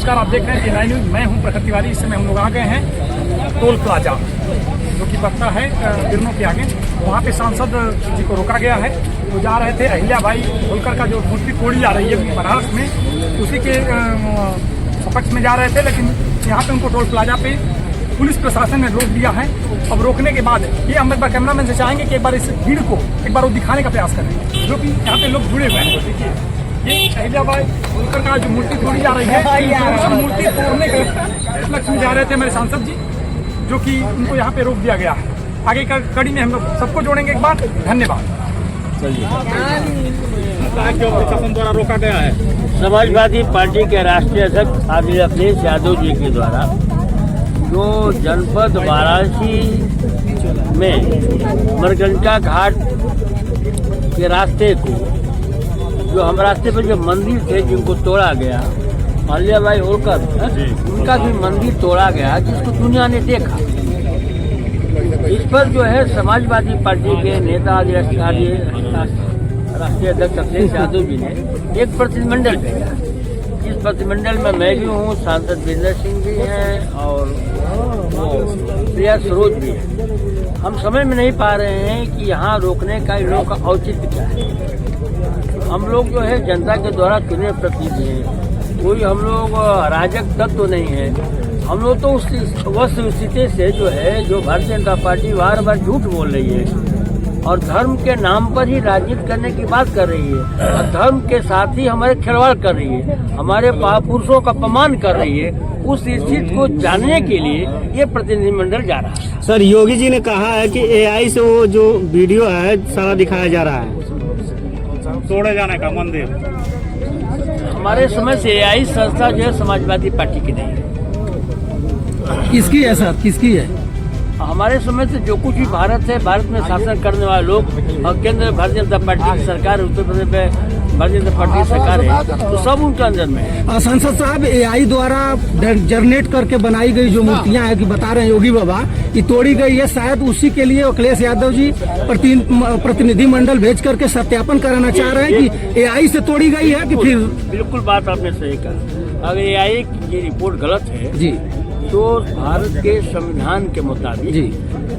नमस्कार, आप देख रहे हैं एएनआई न्यूज। मैं हूं प्रखर तिवारी। इस समय हम लोग आ गए हैं टोल प्लाजा जो कि पड़ता है बिरनों के आगे। वहां पे सांसद जी को रोका गया है। वो जा रहे थे अहिल्याबाई होलकर का जो मूर्ति तोड़ी जा रही है बनारस में, उसी के सपक्ष में जा रहे थे, लेकिन यहाँ पे उनको टोल प्लाजा पे पुलिस प्रशासन ने रोक दिया है। अब रोकने के बाद ये हम एक बार कैमरामैन से चाहेंगे कि एक बार इस भीड़ को एक बार वो दिखाने का प्रयास करें, जो कि यहाँ पे लोग जुड़े हुए हैं। देखिए, ये अहिल्याबाई होलकर का जो मूर्ति तोड़ी जा रही है, मूर्ति तोड़ने के लक्ष्य में जा रहे थे मेरे सांसद जी, जो कि उनको यहाँ पे रोक दिया गया है। आगे का कड़ी में हम लोग सबको जोड़ेंगे एक बार। धन्यवाद। प्रशासन द्वारा रोका गया है। समाजवादी पार्टी के राष्ट्रीय अध्यक्ष आदिल अखिलेश यादव जी के द्वारा जो जनपद वाराणसी में मरकंटा घाट के रास्ते को, जो हम रास्ते पर जो मंदिर थे जिनको तोड़ा गया, अहिल्याबाई होलकर उनका भी मंदिर तोड़ा गया, जिसको दुनिया ने देखा। इस पर जो है समाजवादी पार्टी के नेता राष्ट्रीय अध्यक्ष अखिलेश यादव जी ने एक प्रतिनिधिमंडल भेजा। इस प्रतिनिधिमंडल में मैं भी हूँ, सांसद वीरेंद्र सिंह भी हैं और प्रिया सरोज भी है। हम समझ में नहीं पा रहे हैं कि यहाँ रोकने का इन लोगों का औचित्य क्या है। हम लोग जो है जनता के द्वारा चुने प्रतिनिधि हैं, कोई हम लोग अराजक तत्व नहीं है। हम लोग तो उस स्थिति से जो है, जो भारतीय जनता पार्टी बार बार झूठ बोल रही है और धर्म के नाम पर ही राजनीति करने की बात कर रही है और धर्म के साथ ही हमारे खिलवाड़ कर रही है, हमारे महापुरुषों का अपमान कर रही है। उस स्थिति को जानने के लिए ये प्रतिनिधिमंडल जा रहा है। सर, योगी जी ने कहा है कि एआई से वो जो वीडियो है सारा दिखाया जा रहा है, तोड़े जाने का मंदिर। हमारे समझ से एआई संस्था जो है समाजवादी पार्टी की नहीं है। किसकी है सर, किसकी है? हमारे समय से जो कुछ भी भारत है, भारत में शासन करने वाले लोग और केंद्र में भारतीय जनता पार्टी की सरकार, उत्तर प्रदेश में भारतीय जनता पार्टी की सरकार है, तो सब उनके अंदर में है। सांसद साहब, एआई द्वारा जनरेट करके बनाई गई जो मूर्तियां हैं कि बता रहे हैं योगी बाबा कि तोड़ी गई है, शायद उसी के लिए अखिलेश यादव जी प्रतिनिधिमंडल भेज करके सत्यापन कराना चाह रहे हैं कि एआई से तोड़ी गई है कि फिर। बिल्कुल बात आपने सही कहा। अगर एआई की रिपोर्ट गलत है जी, तो भारत के संविधान के मुताबिक जी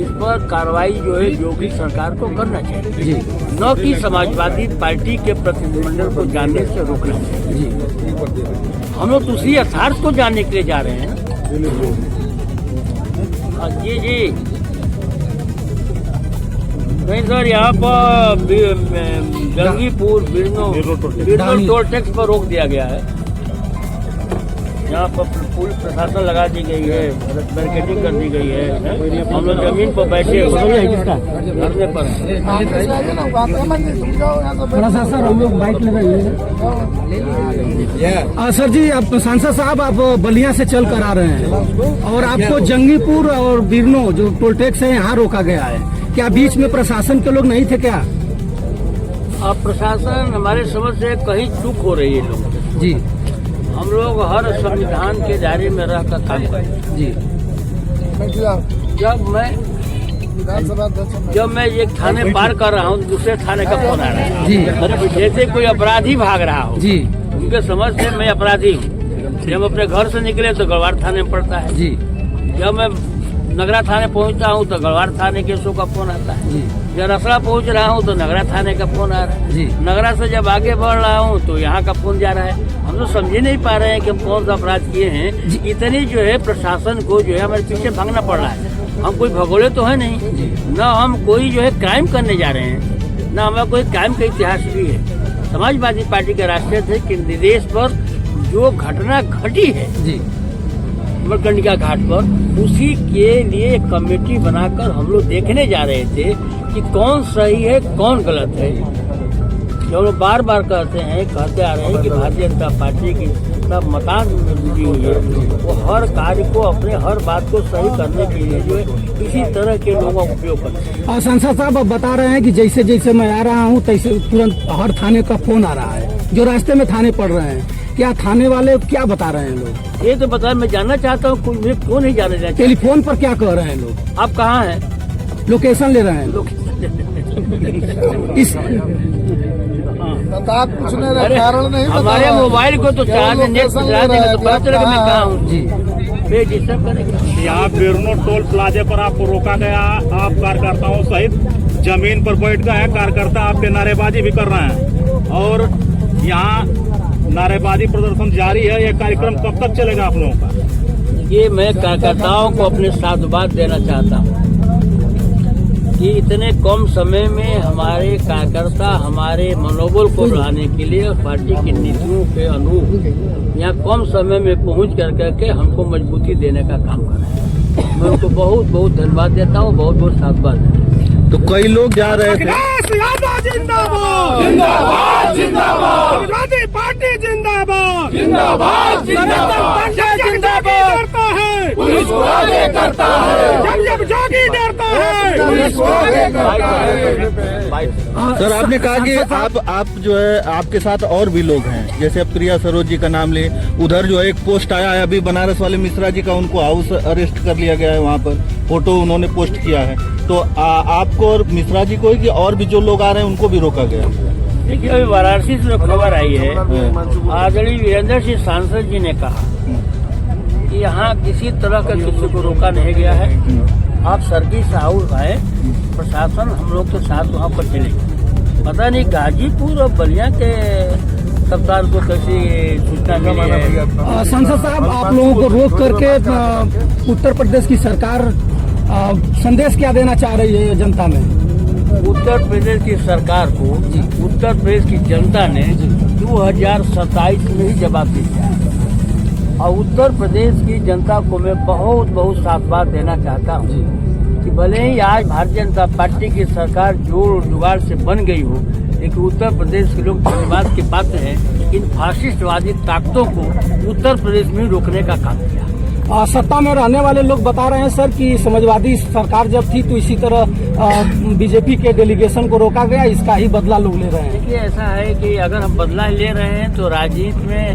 इस पर कार्रवाई जो है योगी सरकार को करना चाहिए जी, न कि समाजवादी पार्टी के प्रतिनिधिमंडल को जानने से रोकना चाहिए जी। हम लोग उसी यथार्थ को जानने के लिए जा रहे हैं। जी जी नहीं सर, यहाँ पर जंगीपुर बिरनो टोल टैक्स पर रोक दिया गया है। यहाँ पर पुलिस प्रशासन लगा दी गई है, बैरिकेडिंग कर दी गई है। हम लोग जमीन पर बैठे धरने पर। थोड़ा सा सर हम लोग बाइक लगाइए। सर जी, आप सांसद साहब, आप बलिया से चल कर आ रहे हैं और आपको जंगीपुर और बिरनो जो टोल टैक्स है यहाँ रोका गया है, क्या बीच में प्रशासन के लोग नहीं थे क्या? अब प्रशासन हमारे समझ से कहीं चूक हो रही है लोग जी। हम लोग हर संविधान के दायरे में रहकर काम करें जी। जब मैं एक थाने पार कर रहा हूँ, दूसरे थाने का फोन आ रहा है जी। जैसे कोई अपराधी भाग रहा हो जी, उनके समझ से मैं अपराधी हूँ। जब अपने घर से निकले तो गढ़वाड़ थाने में पड़ता है जी। जब मैं नगरा थाने पहुँचता हूँ तो गढ़वाड़ थाने के शो का फोन आता है जी। जब रसड़ा पहुँच रहा हूँ तो नगरा थाने का फोन आ रहा है जी। नगरा से जब आगे बढ़ रहा हूँ तो यहाँ का फोन जा रहा है। हम लोग समझ नहीं पा रहे हैं कि हम कौन सा अपराध किए हैं। इतनी जो है प्रशासन को जो है हमारे पीछे भागना पड़ रहा है। हम कोई भगोड़े तो है नहीं, न हम कोई जो है क्राइम करने जा रहे हैं, न हमारा कोई क्राइम का इतिहास भी है। समाजवादी पार्टी के राष्ट्रीय अध्यक्ष के निर्देश पर जो घटना घटी है जी मरकंडिया घाट पर, उसी के लिए एक कमेटी बनाकर हम लोग देखने जा रहे थे कि कौन सही है कौन गलत है। जो लोग बार बार कहते आ रहे हैं कि भारतीय जनता पार्टी की सब मकान में जुड़ी हुई है, वो हर कार्य को अपने हर बात को सही करने के लिए जो है इसी तरह के लोगों का उपयोग करते हैं। और सांसद साहब, अब बता रहे हैं कि जैसे जैसे मैं आ रहा हूँ तैसे तुरंत हर थाने का फोन आ रहा है, जो रास्ते में थाने पड़ रहे हैं। क्या थाने वाले क्या बता रहे हैं लोग? ये तो बता, मैं जानना चाहता हूँ, कोई क्यों नहीं जाना चाहता? टेलीफोन पर क्या कह रहे हैं लोग? आप कहाँ हैं? लोकेशन ले रहे हैं लोग इस बता कुछ नहीं रहा, अरे कारण नहीं बता हमारे रहा। मोबाइल को तो चार्ज केवल नेट लोकेशन चला ले देंगे रहा तो है, पता चलेगा मैं कहाँ हूँ जी बेडिस्टर्ब करेगा। यहाँ बिरनो टोल प्लाजे पर आपको रोका गया। आप कार्यकर्ताओं सहित जमीन पर बैठ गए हैं। कार्यकर्ता आपके नारेबाजी भी कर रहे हैं और यहाँ नारेबाजी प्रदर्शन जारी है। यह कार्यक्रम कब तक चलेगा आप लोगों का? ये मैं कार्यकर्ताओं को अपने साथ बात देना चाहता हूँ कि इतने कम समय में हमारे कार्यकर्ता हमारे मनोबल को बढ़ाने के लिए पार्टी की नीतियों के अनुरूप यहाँ कम समय में पहुँच करके हमको मजबूती देने का काम कर रहे हैं। मैं उनको बहुत बहुत धन्यवाद देता हूँ, बहुत बहुत साधुवाद देता हूँ। तो कई लोग जा रहे थे। जिंदाबाद जिंदाबाद जिंदाबाद समाजवादी पार्टी जिंदाबाद जिंदाबाद जिंदाबाद डरता है पुलिस को आगे करता है, जब जोगी डरता है पुलिस को आगे करता है। सर आपने कहा कि आप जो है आपके साथ और भी लोग हैं, जैसे अब प्रिया सरोज जी का नाम ले, उधर जो है एक पोस्ट आया है अभी बनारस वाले मिश्रा जी का, उनको हाउस अरेस्ट कर लिया गया है, वहाँ पर फोटो उन्होंने पोस्ट किया है। तो आपको और मिश्रा जी को ही कि और भी जो लोग आ रहे हैं उनको भी रोका गया? देखिए अभी वाराणसी से जो खबर आई है, आदरणीय वीरेंद्र सिंह सांसद जी ने कहा कि यहाँ किसी तरह का किसी को रोका नहीं गया है। आप सर्विस हाउस आए, प्रशासन हम लोग के साथ वहाँ पर चले। पता नहीं गाजीपुर और बलिया के कप्तान को कैसी सूचना मिली है। संसद साहब आप लोगों को रोक करके उत्तर प्रदेश की सरकार संदेश क्या देना चाह रही है जनता में? उत्तर प्रदेश की सरकार को उत्तर प्रदेश की जनता ने 2027 में ही जवाब दिया है और उत्तर प्रदेश की जनता को मैं बहुत बहुत साधुवाद देना चाहता हूँ कि भले ही आज भारतीय जनता पार्टी की सरकार जोड़ जुगाड़ से बन गई हो, लेकिन उत्तर प्रदेश के लोग धन्यवाद के पात्र हैं। इन फासिस्टवादी ताकतों को उत्तर प्रदेश में रोकने का काम किया। सत्ता में रहने वाले लोग बता रहे हैं सर कि समाजवादी सरकार जब थी तो इसी तरह बीजेपी के डेलीगेशन को रोका गया, इसका ही बदला लोग ले रहे हैं। देखिए ऐसा है कि अगर हम बदला ले रहे हैं तो राजनीति में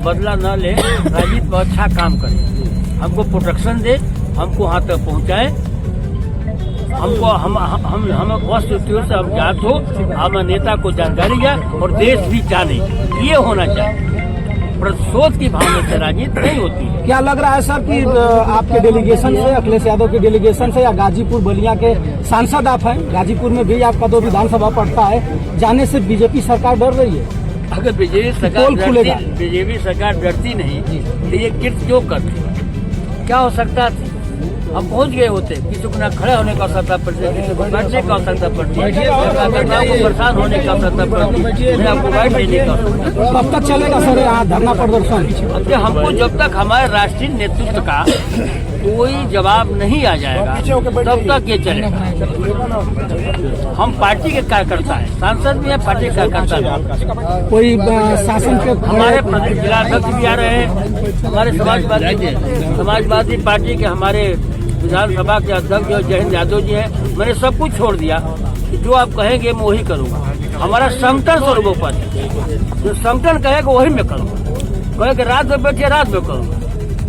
बदला न ले, राजनीति में अच्छा काम करें, हमको प्रोटेक्शन दे, हमको वहाँ तक पहुँचाए, हमको हम वस्तु से अवगत हो, हम नेता को जानकारी जाए और देश भी जाने, ये होना चाहिए। प्रतिशोध की भावना से राजनीति नहीं होती है। क्या लग रहा है सर कि आपके डेलीगेशन से, अखिलेश यादव के डेलीगेशन से या गाजीपुर बलिया के सांसद आप हैं, गाजीपुर में भी आपका 2 विधानसभा पड़ता है, जाने से बीजेपी सरकार डर रही है? अगर बीजेपी सरकार डरती नहीं तो ये कृत्य क्यों करती? क्या हो सकता था? हम पहुंच गए होते, किसी को न खड़े होने का आवश्यकता पड़ती है, किसी को बैठने का आवश्यकता पड़ती है, को परेशान होने का आवश्यकता पड़ती है, आपको वाइट देने का। कब तक चलेगा सर यहाँ धरना प्रदर्शन? हमको जब तक हमारे राष्ट्रीय नेतृत्व का कोई जवाब नहीं आ जाएगा तब तक ये चलेगा। हम पार्टी के कार्यकर्ता हैं, सांसद भी हैं, पार्टी के कार्यकर्ता भी। कोई शासन के हमारे जिला अध्यक्ष भी आ रहे हैं, हमारे समाजवादी पार्टी के हमारे विधानसभा के अध्यक्ष जो जयहिंद यादव जी हैं। मैंने सब कुछ छोड़ दिया कि जो आप कहेंगे मैं वही करूँगा। हमारा संगठन सर्वोपरि है, जो संगठन कहेगा वही मैं करूँगा। कहे कि रात में बैठे रात में करूँगा,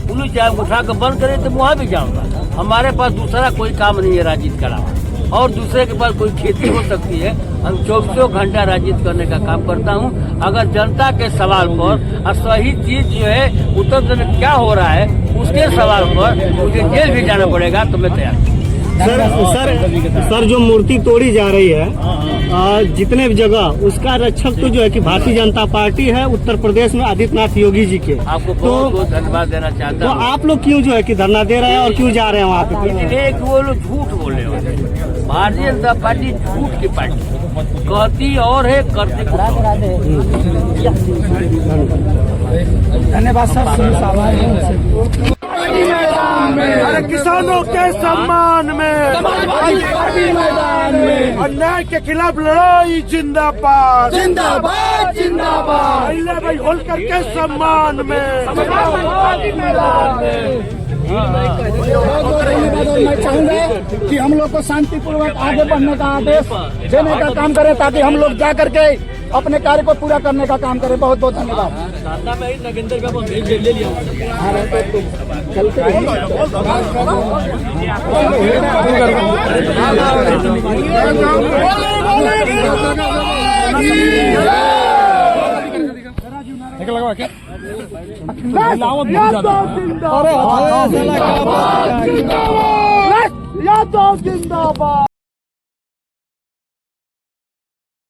पुलिस चाहे उठा कर बंद करे तो वहाँ भी जाऊँगा। हमारे पास दूसरा कोई काम नहीं है राजनीति का अलावा, और दूसरे के पास कोई खेती हो सकती है। हम 24 घंटा राजनीति करने का काम करता हूँ। अगर जनता के सवाल पर सही चीज जो है उत्तर प्रदेश में क्या हो रहा है उसके सवाल पर मुझे जेल भी जाना पड़ेगा तो मैं तैयार हूँ। सर जो मूर्ति तोड़ी जा रही है जितने भी जगह, उसका रक्षक तो जो है कि भारतीय जनता पार्टी है उत्तर प्रदेश में, आदित्यनाथ योगी जी के। आपको बहुत बहुत धन्यवाद देना चाहता तो हूँ। आप लोग क्यों जो है कि धरना दे रहे हैं और क्यों जा रहे हैं वहाँ पे? इसलिए कि वो लोग झूठ बोल रहे हो। भारतीय जनता पार्टी झूठ की पार्टी, कहती और है करती कुछ और। धन्यवाद सर। अरे किसानों के सम्मान में, अन्याय के खिलाफ लड़ाई जिंदाबाद जिंदाबाद जिंदाबाद। अहिल्या भाई होलकर के सम्मान में। मैं चाहूंगा कि हम लोग को शांतिपूर्वक आगे बढ़ने का आदेश देने का काम करें ताकि हम लोग जा करके अपने कार्य को पूरा करने का काम करें। बहुत बहुत धन्यवाद। चलते ठीक लगा क्या? लावत बहुत ज्यादा है। अरे